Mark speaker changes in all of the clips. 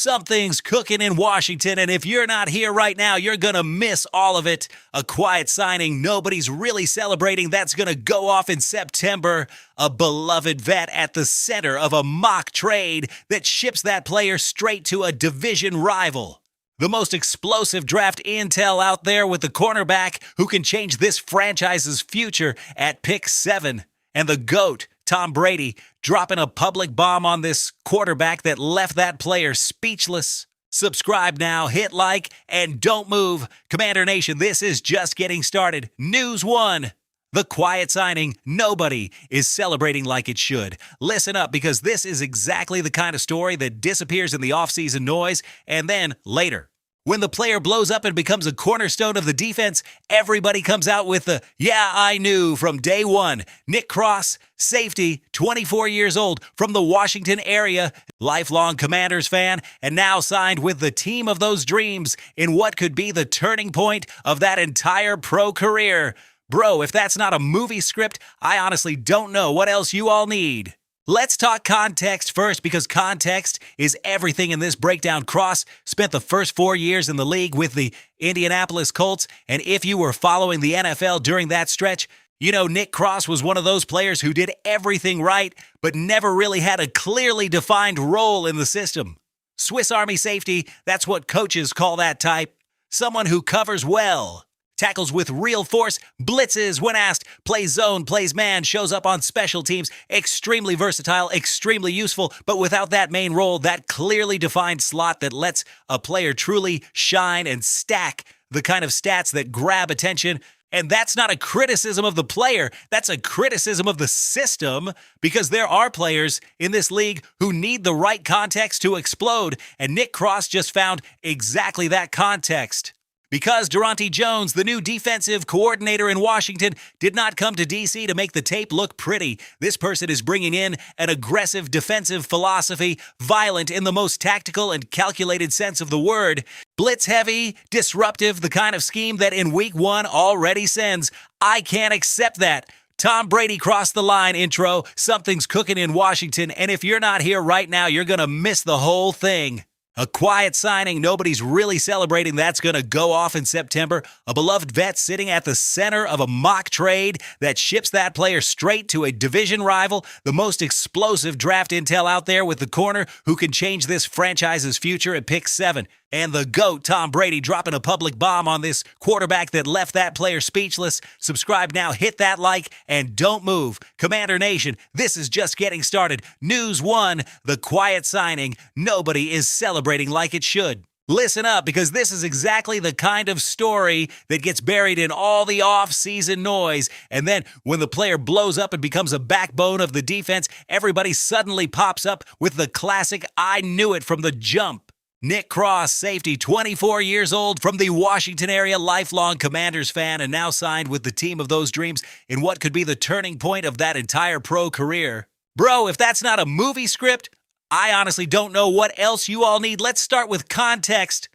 Speaker 1: Something's cooking in Washington, and if you're not here right now, you're going to miss all of it. A quiet signing nobody's really celebrating that's going to go off in September. A beloved vet at the center of a mock trade that ships that player straight to a division rival. The most explosive draft intel out there with the cornerback who can change this franchise's future at pick 7. And the GOAT, Tom Brady, dropping a public bomb on this quarterback that left that player speechless. Subscribe now, hit like, and don't move. Commander Nation, this is just getting started. News 1. The quiet signing nobody is celebrating like it should. Listen up, because this is exactly the kind of story that disappears in the offseason noise, and then later, when the player blows up and becomes a cornerstone of the defense, everybody comes out with the, "Yeah, I knew" from day one. Nick Cross, safety, 24 years old, from the Washington area, lifelong Commanders fan, and now signed with the team of those dreams in what could be the turning point of that entire pro career. Bro, if that's not a movie script, I honestly don't know what else you all need. Let's talk context first, because context is everything in this breakdown. Cross spent the first 4 years in the league with the Indianapolis Colts, and if you were following the NFL during that stretch, you know Nick Cross was one of those players who did everything right, but never really had a clearly defined role in the system. Swiss Army safety, that's what coaches call that type. Someone who covers well, tackles with real force, blitzes when asked, plays zone, plays man, shows up on special teams, extremely versatile, extremely useful, but without that main role, that clearly defined slot that lets a player truly shine and stack the kind of stats that grab attention. And that's not a criticism of the player, that's a criticism of the system, because there are players in this league who need the right context to explode, and Nick Cross just found exactly that context. Because Durante Jones, the new defensive coordinator in Washington, did not come to D.C. to make the tape look pretty. This person is bringing in an aggressive defensive philosophy, violent in the most tactical and calculated sense of the word, blitz-heavy, disruptive, the kind of scheme that in week 1 already sends, "I can't accept that." Tom Brady crossed the line intro. Something's cooking in Washington, and if you're not here right now, you're going to miss the whole thing. A quiet signing nobody's really celebrating that's going to go off in September. A beloved vet sitting at the center of a mock trade that ships that player straight to a division rival. The most explosive draft intel out there with the corner who can change this franchise's future at pick 7. And the GOAT, Tom Brady, dropping a public bomb on this quarterback that left that player speechless. Subscribe now, hit that like, and don't move. Commander Nation, this is just getting started. News 1, the quiet signing nobody is celebrating like it should. Listen up, because this is exactly the kind of story that gets buried in all the off-season noise. And then when the player blows up and becomes a backbone of the defense, everybody suddenly pops up with the classic "I knew it" from the jump. Nick Cross, safety, 24 years old, from the Washington area, lifelong Commanders fan, and now signed with the team of those dreams in what could be the turning point of that entire pro career. Bro, if that's not a movie script, I honestly don't know what else you all need. Let's start with context,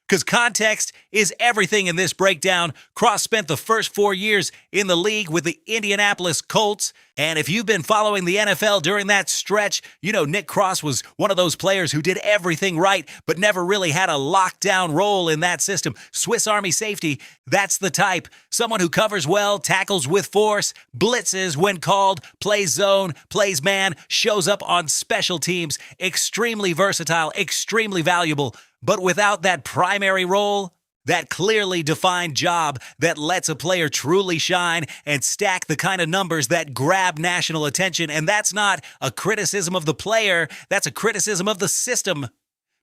Speaker 1: because context is everything in this breakdown. Cross spent the first 4 years in the league with the Indianapolis Colts, and if you've been following the NFL during that stretch, you know Nick Cross was one of those players who did everything right, but never really had a lockdown role in that system. Swiss Army safety, that's the type. Someone who covers well, tackles with force, blitzes when called, plays zone, plays man, shows up on special teams, extremely versatile, extremely valuable, but without that primary role, that clearly defined job that lets a player truly shine and stack the kind of numbers that grab national attention. And that's not a criticism of the player, that's a criticism of the system.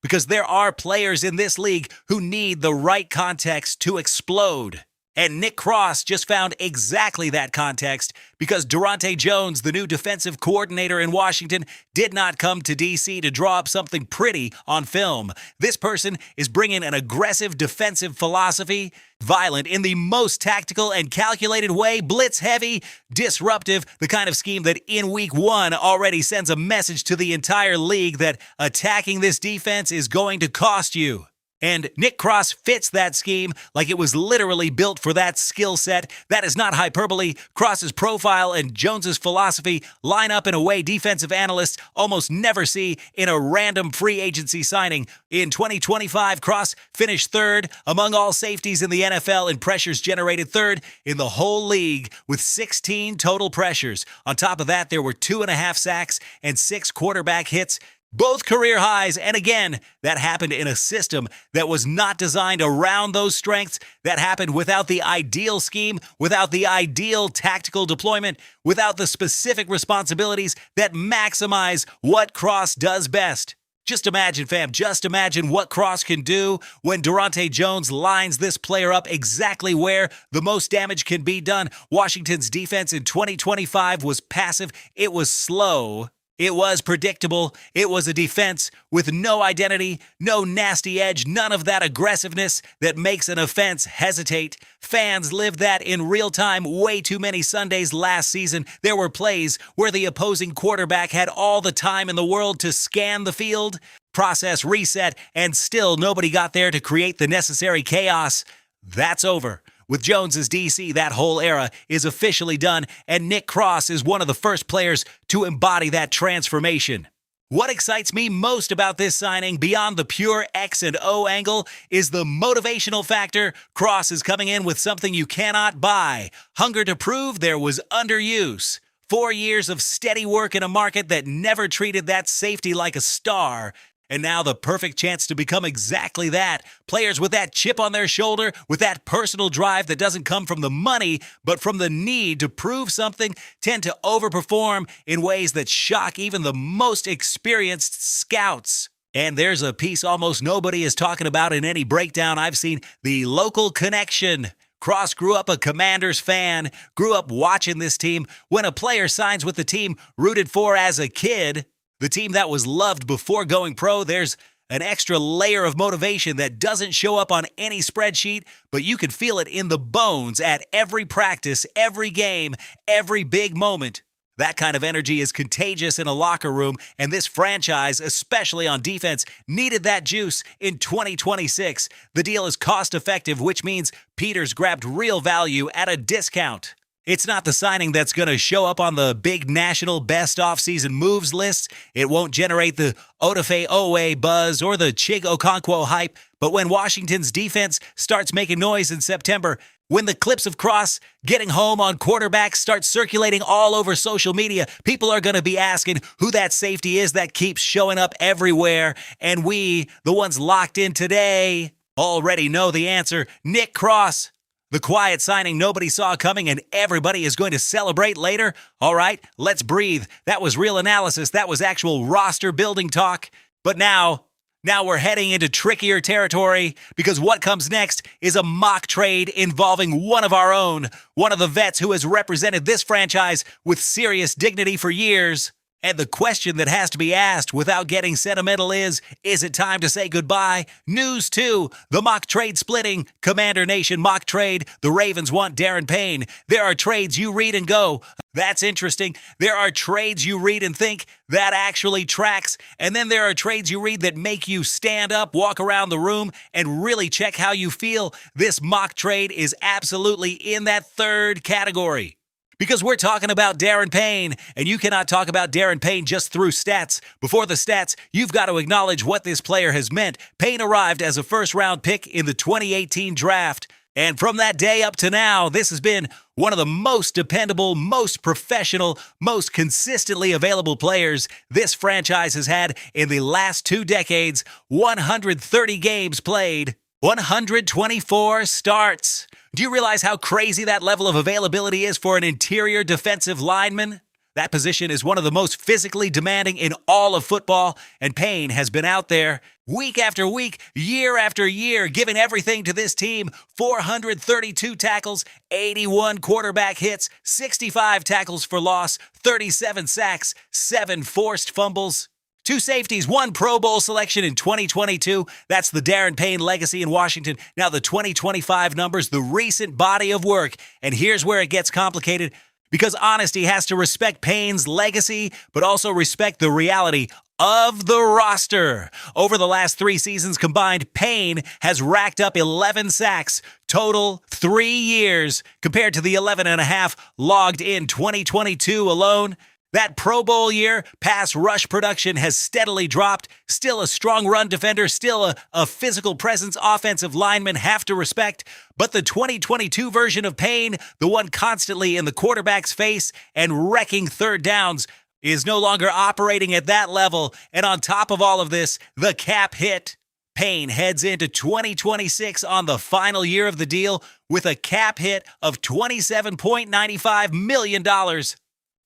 Speaker 1: Because there are players in this league who need the right context to explode. And Nick Cross just found exactly that context, because Durante Jones, the new defensive coordinator in Washington, did not come to D.C. to draw up something pretty on film. This person is bringing an aggressive defensive philosophy, violent in the most tactical and calculated way, blitz-heavy, disruptive, the kind of scheme that in week 1 already sends a message to the entire league that attacking this defense is going to cost you. And Nick Cross fits that scheme like it was literally built for that skill set. That is not hyperbole. Cross's profile and Jones's philosophy line up in a way defensive analysts almost never see in a random free agency signing. In 2025, Cross finished third among all safeties in the NFL in pressures generated, third in the whole league with 16 total pressures. On top of that, there were 2.5 sacks and 6 quarterback hits. Both career highs, and again, that happened in a system that was not designed around those strengths. That happened without the ideal scheme, without the ideal tactical deployment, without the specific responsibilities that maximize what Cross does best. Just imagine, fam, just imagine what Cross can do when Durante Jones lines this player up exactly where the most damage can be done. Washington's defense in 2025 was passive. It was slow. It was predictable. It was a defense with no identity, no nasty edge, none of that aggressiveness that makes an offense hesitate. Fans lived that in real time way too many Sundays last season. There were plays where the opposing quarterback had all the time in the world to scan the field, process, reset, and still nobody got there to create the necessary chaos. That's over. With Jones as DC, that whole era is officially done, and Nick Cross is one of the first players to embody that transformation. What excites me most about this signing, beyond the pure X and O angle, is the motivational factor. Cross is coming in with something you cannot buy: hunger to prove there was underuse. 4 years of steady work in a market that never treated that safety like a star. And now the perfect chance to become exactly that. Players with that chip on their shoulder, with that personal drive that doesn't come from the money, but from the need to prove something, tend to overperform in ways that shock even the most experienced scouts. And there's a piece almost nobody is talking about in any breakdown I've seen: the local connection. Cross grew up a Commanders fan, grew up watching this team. When a player signs with the team rooted for as a kid, the team that was loved before going pro, there's an extra layer of motivation that doesn't show up on any spreadsheet, but you can feel it in the bones at every practice, every game, every big moment. That kind of energy is contagious in a locker room, and this franchise, especially on defense, needed that juice in 2026. The deal is cost-effective, which means Peters grabbed real value at a discount. It's not the signing that's going to show up on the big national best offseason moves lists. It won't generate the Odafe Owe buzz or the Chig Okonkwo hype. But when Washington's defense starts making noise in September, when the clips of Cross getting home on quarterbacks start circulating all over social media, people are going to be asking who that safety is that keeps showing up everywhere. And we, the ones locked in today, already know the answer: Nick Cross. The quiet signing nobody saw coming, and everybody is going to celebrate later. All right, let's breathe. That was real analysis. That was actual roster building talk. But now we're heading into trickier territory, because what comes next is a mock trade involving one of our own, one of the vets who has represented this franchise with serious dignity for years. And the question that has to be asked without getting sentimental is it time to say goodbye? News 2, the mock trade splitting. Commander Nation mock trade. The Ravens want Darren Payne. There are trades you read and go, that's interesting. There are trades you read and think, that actually tracks. And then there are trades you read that make you stand up, walk around the room, and really check how you feel. This mock trade is absolutely in that third category. Because we're talking about Darren Payne, and you cannot talk about Darren Payne just through stats. Before the stats, you've got to acknowledge what this player has meant. Payne arrived as a first-round pick in the 2018 draft. And from that day up to now, this has been one of the most dependable, most professional, most consistently available players this franchise has had in the last 2 decades. 130 games played, 124 starts. Do you realize how crazy that level of availability is for an interior defensive lineman? That position is one of the most physically demanding in all of football, and Payne has been out there week after week, year after year, giving everything to this team. 432 tackles, 81 quarterback hits, 65 tackles for loss, 37 sacks, 7 forced fumbles. 2 safeties, 1 Pro Bowl selection in 2022. That's the Darren Payne legacy in Washington. Now the 2025 numbers, the recent body of work. And here's where it gets complicated, because honesty has to respect Payne's legacy, but also respect the reality of the roster. Over the last 3 seasons combined, Payne has racked up 11 sacks, total 3 years, compared to the 11 and a half logged in 2022 alone. That Pro Bowl year, pass rush production has steadily dropped. Still a strong run defender, still a physical presence offensive linemen have to respect. But the 2022 version of Payne, the one constantly in the quarterback's face and wrecking third downs, is no longer operating at that level. And on top of all of this, the cap hit. Payne heads into 2026 on the final year of the deal with a cap hit of $27.95 million.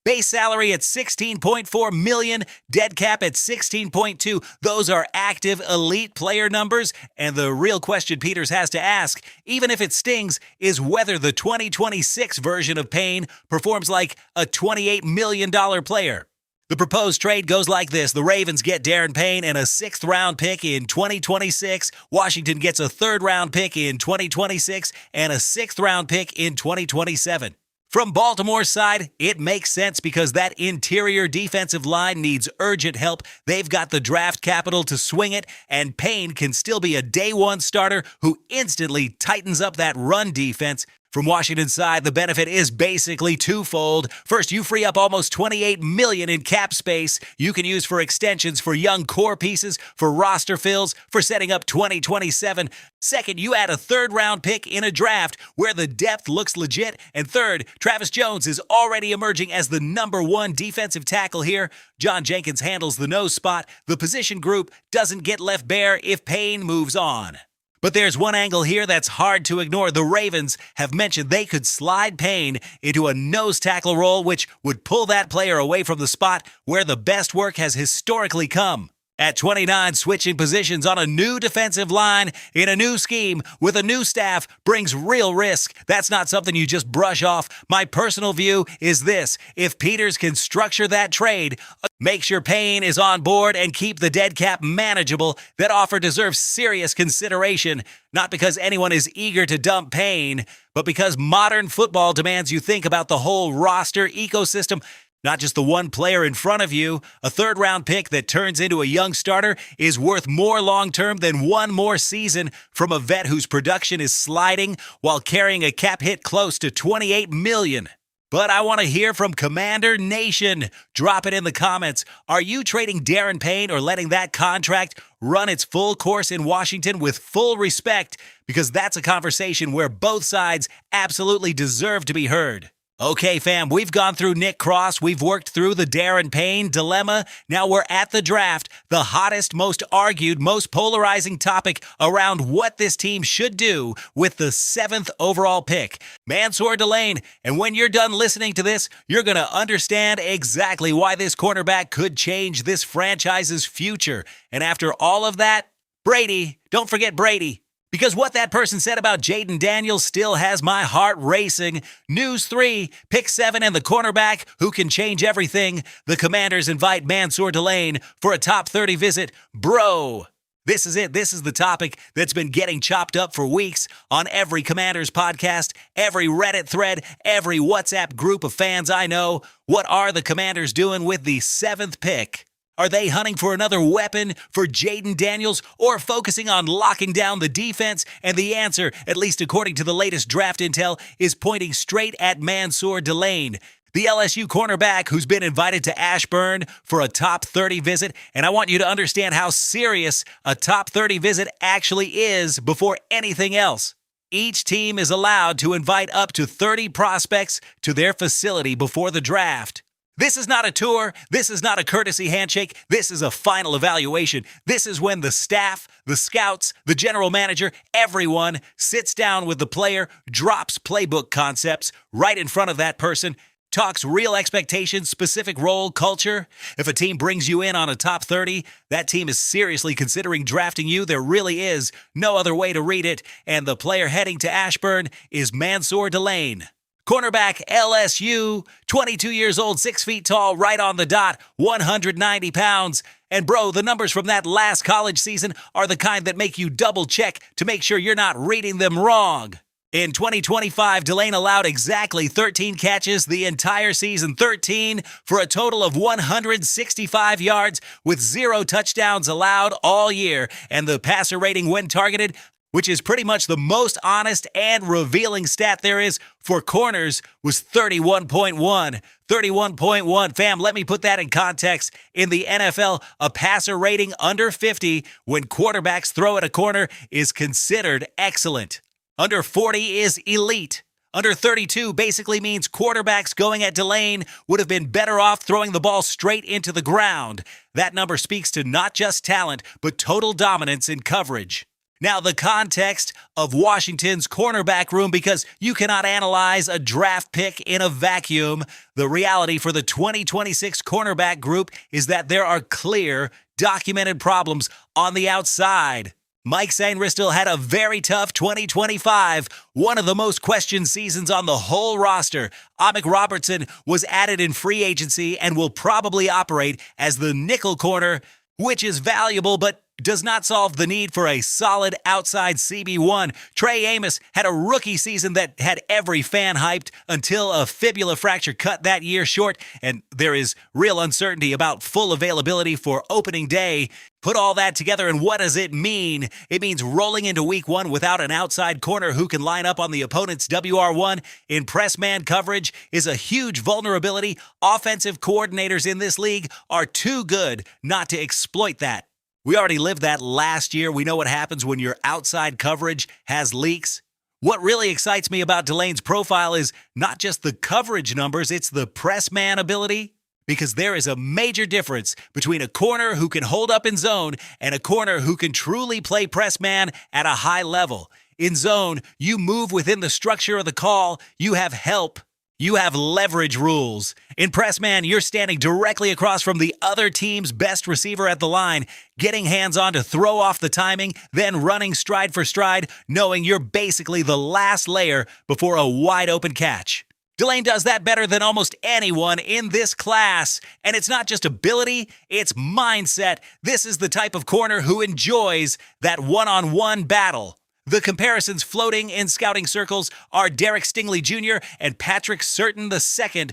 Speaker 1: Base salary at $16.4 million, dead cap at $16.2. Those are active elite player numbers, and the real question Peters has to ask, even if it stings, is whether the 2026 version of Payne performs like a $28 million player. The proposed trade goes like this. The Ravens get Darren Payne and a 6th-round pick in 2026. Washington gets a 3rd-round pick in 2026 and a 6th-round pick in 2027. From Baltimore's side, it makes sense because that interior defensive line needs urgent help. They've got the draft capital to swing it, and Payne can still be a day-one starter who instantly tightens up that run defense. From Washington's side, the benefit is basically twofold. First, you free up almost $28 million in cap space you can use for extensions, for young core pieces, for roster fills, for setting up 2027. Second, you add a 3rd-round pick in a draft where the depth looks legit. And third, Travis Jones is already emerging as the #1 defensive tackle here. John Jenkins handles the nose spot. The position group doesn't get left bare if Payne moves on. But there's one angle here that's hard to ignore. The Ravens have mentioned they could slide Payne into a nose tackle role, which would pull that player away from the spot where the best work has historically come. At 29, switching positions on a new defensive line in a new scheme with a new staff brings real risk. That's not something you just brush off. My personal view is this. If Peters can structure that trade, make sure Payne is on board and keep the dead cap manageable, that offer deserves serious consideration. Not because anyone is eager to dump Payne, but because modern football demands you think about the whole roster ecosystem. Not just the one player in front of you. A 3rd-round pick that turns into a young starter is worth more long-term than one more season from a vet whose production is sliding while carrying a cap hit close to $28 million. But I want to hear from Commander Nation. Drop it in the comments. Are you trading Darren Payne or letting that contract run its full course in Washington with full respect? Because that's a conversation where both sides absolutely deserve to be heard. Okay, fam, we've gone through Nick Cross. We've worked through the Darren Payne dilemma. Now we're at the draft, the hottest, most argued, most polarizing topic around what this team should do with the 7th overall pick. Mansour Delane, and when you're done listening to this, you're going to understand exactly why this cornerback could change this franchise's future. And after all of that, Brady, don't forget Brady. Because what that person said about Jaden Daniels still has my heart racing. News 3, pick 7 and the cornerback who can change everything. The Commanders invite Mansour Delane for a top 30 visit. Bro, this is it. This is the topic that's been getting chopped up for weeks on every Commanders podcast, every Reddit thread, every WhatsApp group of fans I know. What are the Commanders doing with the 7th pick? Are they hunting for another weapon for Jaden Daniels or focusing on locking down the defense? And the answer, at least according to the latest draft intel, is pointing straight at Mansour Delane, the LSU cornerback who's been invited to Ashburn for a top 30 visit. And I want you to understand how serious a top 30 visit actually is before anything else. Each team is allowed to invite up to 30 prospects to their facility before the draft. This is not a tour. This is not a courtesy handshake. This is a final evaluation. This is when the staff, the scouts, the general manager, everyone sits down with the player, drops playbook concepts right in front of that person, talks real expectations, specific role, culture. If a team brings you in on a top 30, that team is seriously considering drafting you. There really is no other way to read it. And the player heading to Ashburn is Mansour Delane. Cornerback LSU, 22 years old, 6 feet tall, right on the dot, 190 pounds. And bro, the numbers from that last college season are the kind that make you double check to make sure you're not reading them wrong. In 2025, Delane allowed exactly 13 catches the entire season, 13 for a total of 165 yards with 0 touchdowns allowed all year. And the passer rating when targeted, which is pretty much the most honest and revealing stat there is for corners, was 31.1. 31.1. Fam, let me put that in context. In the NFL, a passer rating under 50 when quarterbacks throw at a corner is considered excellent. Under 40 is elite. Under 32 basically means quarterbacks going at Delane would have been better off throwing the ball straight into the ground. That number speaks to not just talent, but total dominance in coverage. Now, the context of Washington's cornerback room, because you cannot analyze a draft pick in a vacuum. The reality for the 2026 cornerback group is that there are clear, documented problems on the outside. Mike Sainristil had a very tough 2025, one of the most questioned seasons on the whole roster. Amik Robertson was added in free agency and will probably operate as the nickel corner, which is valuable but does not solve the need for a solid outside CB1. Trey Amos had a rookie season that had every fan hyped until a fibula fracture cut that year short, and there is real uncertainty about full availability for opening day. Put all that together, and what does it mean? It means rolling into week 1 without an outside corner who can line up on the opponent's WR1 in press man coverage is a huge vulnerability. Offensive coordinators in this league are too good not to exploit that. We already lived that last year. We know what happens when your outside coverage has leaks. What really excites me about Delane's profile is not just the coverage numbers, it's the press man ability. Because there is a major difference between a corner who can hold up in zone and a corner who can truly play press man at a high level. In zone, you move within the structure of the call, you have help. You have leverage rules. In press man, you're standing directly across from the other team's best receiver at the line, getting hands on to throw off the timing, then running stride for stride, knowing you're basically the last layer before a wide open catch. Delane does that better than almost anyone in this class. And it's not just ability, it's mindset. This is the type of corner who enjoys that one-on-one battle. The comparisons floating in scouting circles are Derek Stingley Jr. and Patrick Surtain II.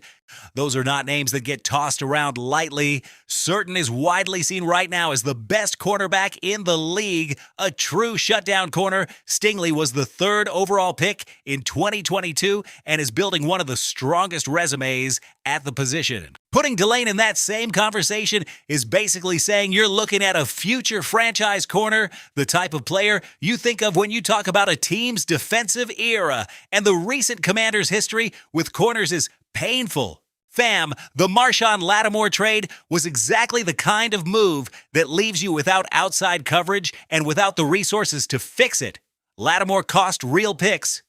Speaker 1: Those are not names that get tossed around lightly. Surtain is widely seen right now as the best cornerback in the league, a true shutdown corner. Stingley was the 3rd overall pick in 2022 and is building one of the strongest resumes at the position. Putting Delane in that same conversation is basically saying you're looking at a future franchise corner, the type of player you think of when you talk about a team's defensive era. And the recent Commanders' history with corners is painful. Fam, the Marshawn Lattimore trade was exactly the kind of move that leaves you without outside coverage and without the resources to fix it. Lattimore cost real picks,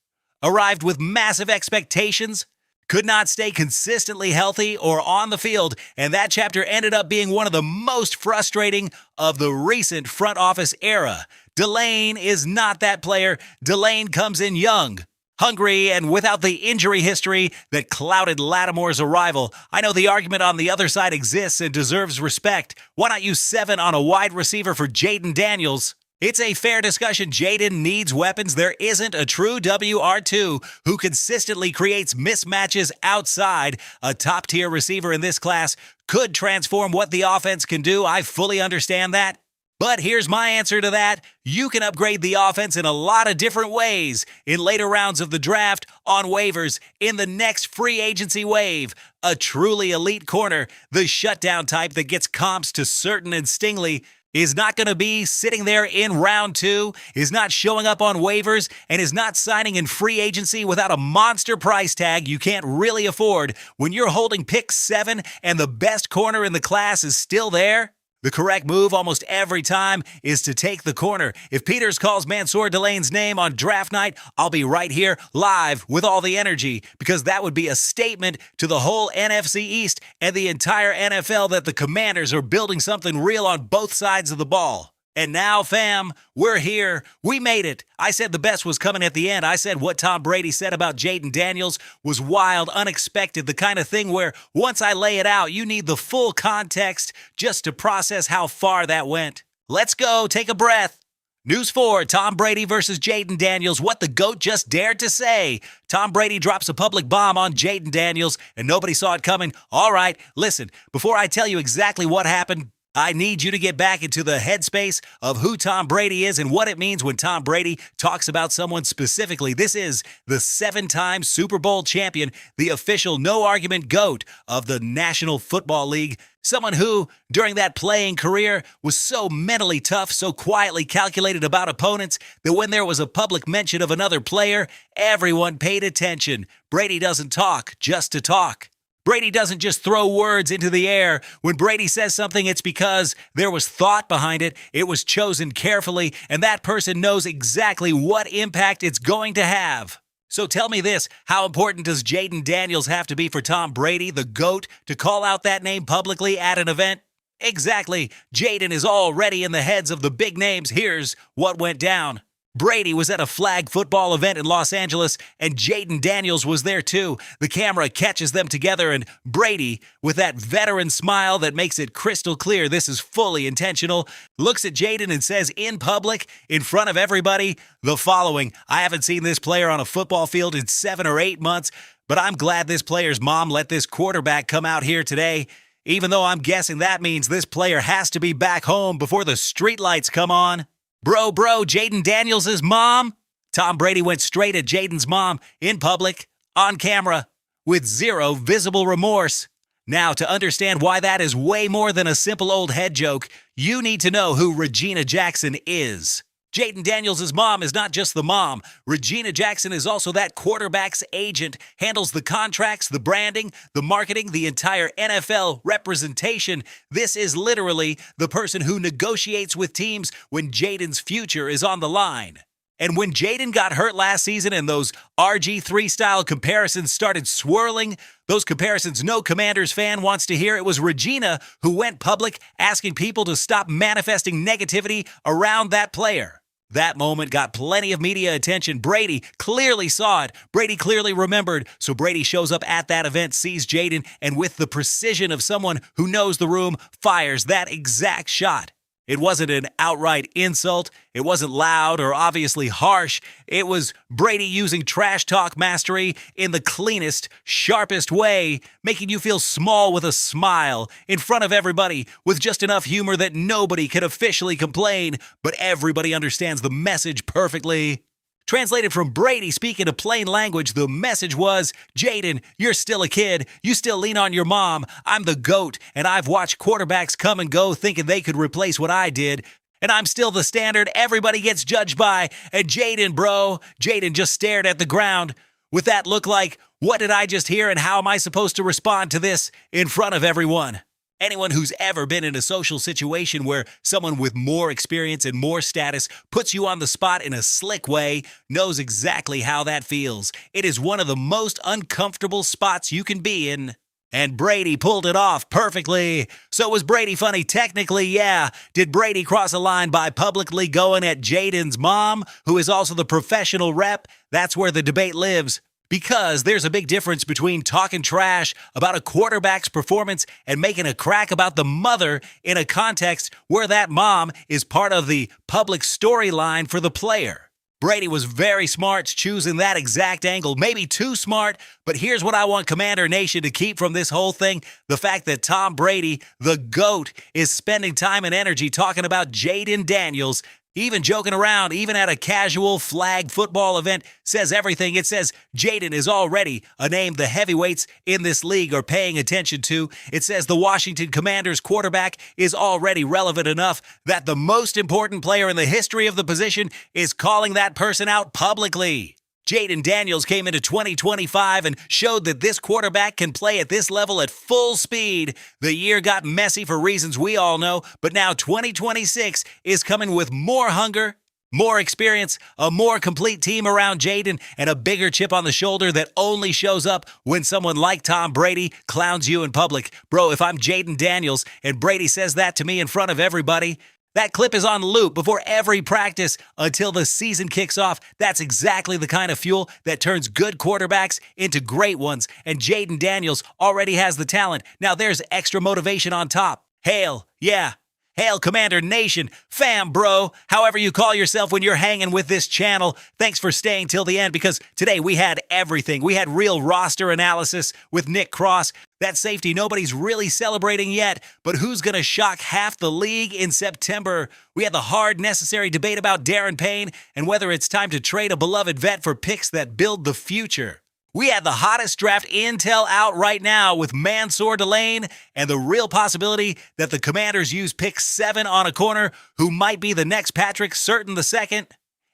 Speaker 1: arrived with massive expectations, could not stay consistently healthy or on the field, and that chapter ended up being one of the most frustrating of the recent front office era. Delane is not that player. Delane comes in young, hungry, and without the injury history that clouded Lattimore's arrival. I know the argument on the other side exists and deserves respect. Why not use 7 on a wide receiver for Jaden Daniels? It's a fair discussion. Jaden needs weapons. There isn't a true WR2 who consistently creates mismatches outside. A top-tier receiver in this class could transform what the offense can do. I fully understand that. But here's my answer to that. You can upgrade the offense in a lot of different ways. In later rounds of the draft, on waivers, in the next free agency wave. A truly elite corner, the shutdown type that gets comps to Surtain and Stingley, is not going to be sitting there in round 2, is not showing up on waivers, and is not signing in free agency without a monster price tag you can't really afford when you're holding pick 7 and the best corner in the class is still there. The correct move almost every time is to take the corner. If Peters calls Mansour Delane's name on draft night, I'll be right here live with all the energy because that would be a statement to the whole NFC East and the entire NFL that the Commanders are building something real on both sides of the ball. And now, fam, we're here. We made it. I said the best was coming at the end. I said what Tom Brady said about Jaden Daniels was wild, unexpected, the kind of thing where once I lay it out, you need the full context just to process how far that went. Let's go. Take a breath. News 4, Tom Brady versus Jaden Daniels. What the GOAT just dared to say. Tom Brady drops a public bomb on Jaden Daniels, and nobody saw it coming. All right, listen, before I tell you exactly what happened, I need you to get back into the headspace of who Tom Brady is and what it means when Tom Brady talks about someone specifically. This is the 7-time Super Bowl champion, the official no-argument GOAT of the National Football League. Someone who, during that playing career, was so mentally tough, so quietly calculated about opponents, that when there was a public mention of another player, everyone paid attention. Brady doesn't talk just to talk. Brady doesn't just throw words into the air. When Brady says something, it's because there was thought behind it. It was chosen carefully, and that person knows exactly what impact it's going to have. So tell me this, how important does Jaden Daniels have to be for Tom Brady, the GOAT, to call out that name publicly at an event? Exactly. Jaden is already in the heads of the big names. Here's what went down. Brady was at a flag football event in Los Angeles, and Jaden Daniels was there too. The camera catches them together, and Brady, with that veteran smile that makes it crystal clear this is fully intentional, looks at Jaden and says in public, in front of everybody, the following: I haven't seen this player on a football field in 7 or 8 months, but I'm glad this player's mom let this quarterback come out here today, even though I'm guessing that means this player has to be back home before the streetlights come on. Bro, Jaden Daniels' mom? Tom Brady went straight at Jaden's mom in public, on camera, with zero visible remorse. Now, to understand why that is way more than a simple old head joke, you need to know who Regina Jackson is. Jaden Daniels' mom is not just the mom. Regina Jackson is also that quarterback's agent, handles the contracts, the branding, the marketing, the entire NFL representation. This is literally the person who negotiates with teams when Jaden's future is on the line. And when Jaden got hurt last season and those RG3-style comparisons started swirling, those comparisons no Commanders fan wants to hear, it was Regina who went public asking people to stop manifesting negativity around that player. That moment got plenty of media attention. Brady clearly saw it. Brady clearly remembered. So Brady shows up at that event, sees Jaden, and with the precision of someone who knows the room, fires that exact shot. It wasn't an outright insult. It wasn't loud or obviously harsh. It was Brady using trash talk mastery in the cleanest, sharpest way, making you feel small with a smile in front of everybody with just enough humor that nobody could officially complain, but everybody understands the message perfectly. Translated from Brady speaking a plain language, the message was, Jaden, you're still a kid. You still lean on your mom. I'm the GOAT, and I've watched quarterbacks come and go thinking they could replace what I did. And I'm still the standard everybody gets judged by. And Jaden just stared at the ground with that look like, what did I just hear and how am I supposed to respond to this in front of everyone? Anyone who's ever been in a social situation where someone with more experience and more status puts you on the spot in a slick way knows exactly how that feels. It is one of the most uncomfortable spots you can be in. And Brady pulled it off perfectly. So was Brady funny? Technically, yeah. Did Brady cross a line by publicly going at Jaden's mom, who is also the professional rep? That's where the debate lives. Because there's a big difference between talking trash about a quarterback's performance and making a crack about the mother in a context where that mom is part of the public storyline for the player. Brady was very smart choosing that exact angle, maybe too smart, but here's what I want Commander Nation to keep from this whole thing. The fact that Tom Brady, the GOAT, is spending time and energy talking about Jaden Daniels, even joking around, even at a casual flag football event, says everything. It says Jaden is already a name the heavyweights in this league are paying attention to. It says the Washington Commanders quarterback is already relevant enough that the most important player in the history of the position is calling that person out publicly. Jaden Daniels came into 2025 and showed that this quarterback can play at this level at full speed. The year got messy for reasons we all know, but now 2026 is coming with more hunger, more experience, a more complete team around Jaden, and a bigger chip on the shoulder that only shows up when someone like Tom Brady clowns you in public. Bro, if I'm Jaden Daniels and Brady says that to me in front of everybody, that clip is on loop before every practice until the season kicks off. That's exactly the kind of fuel that turns good quarterbacks into great ones. And Jaden Daniels already has the talent. Now there's extra motivation on top. Hail, yeah. Hail Commander Nation, fam bro, however you call yourself when you're hanging with this channel. Thanks for staying till the end because today we had everything. We had real roster analysis with Nick Cross. That safety nobody's really celebrating yet, but who's going to shock half the league in September? We had the hard, necessary debate about Darren Payne and whether it's time to trade a beloved vet for picks that build the future. We had the hottest draft intel out right now with Mansour Delane and the real possibility that the Commanders use pick 7 on a corner who might be the next Patrick Surtain II.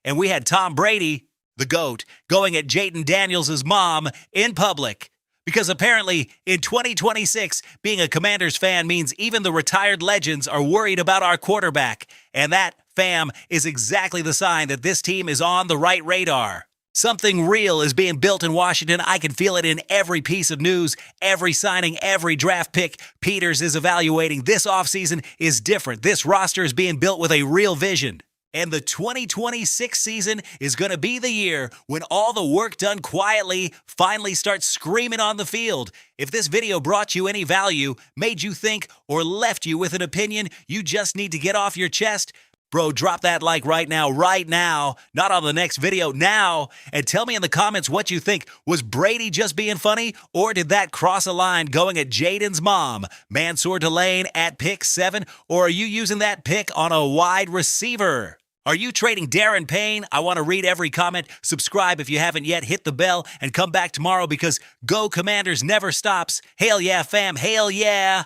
Speaker 1: And we had Tom Brady, the GOAT, going at Jaden Daniels' mom in public. Because apparently in 2026, being a Commanders fan means even the retired legends are worried about our quarterback. And that, fam, is exactly the sign that this team is on the right radar. Something real is being built in Washington. I can feel it in every piece of news, every signing, every draft pick Peters is evaluating. This offseason is different. This roster is being built with a real vision. And the 2026 season is going to be the year when all the work done quietly finally starts screaming on the field. If this video brought you any value, made you think, or left you with an opinion you just need to get off your chest, bro, drop that like right now, not on the next video, now, and tell me in the comments what you think. Was Brady just being funny, or did that cross a line going at Jaden's mom, Mansour Delane at pick 7, or are you using that pick on a wide receiver? Are you trading Darren Payne? I want to read every comment. Subscribe if you haven't yet. Hit the bell and come back tomorrow because Go Commanders never stops. Hail yeah, fam. Hail yeah.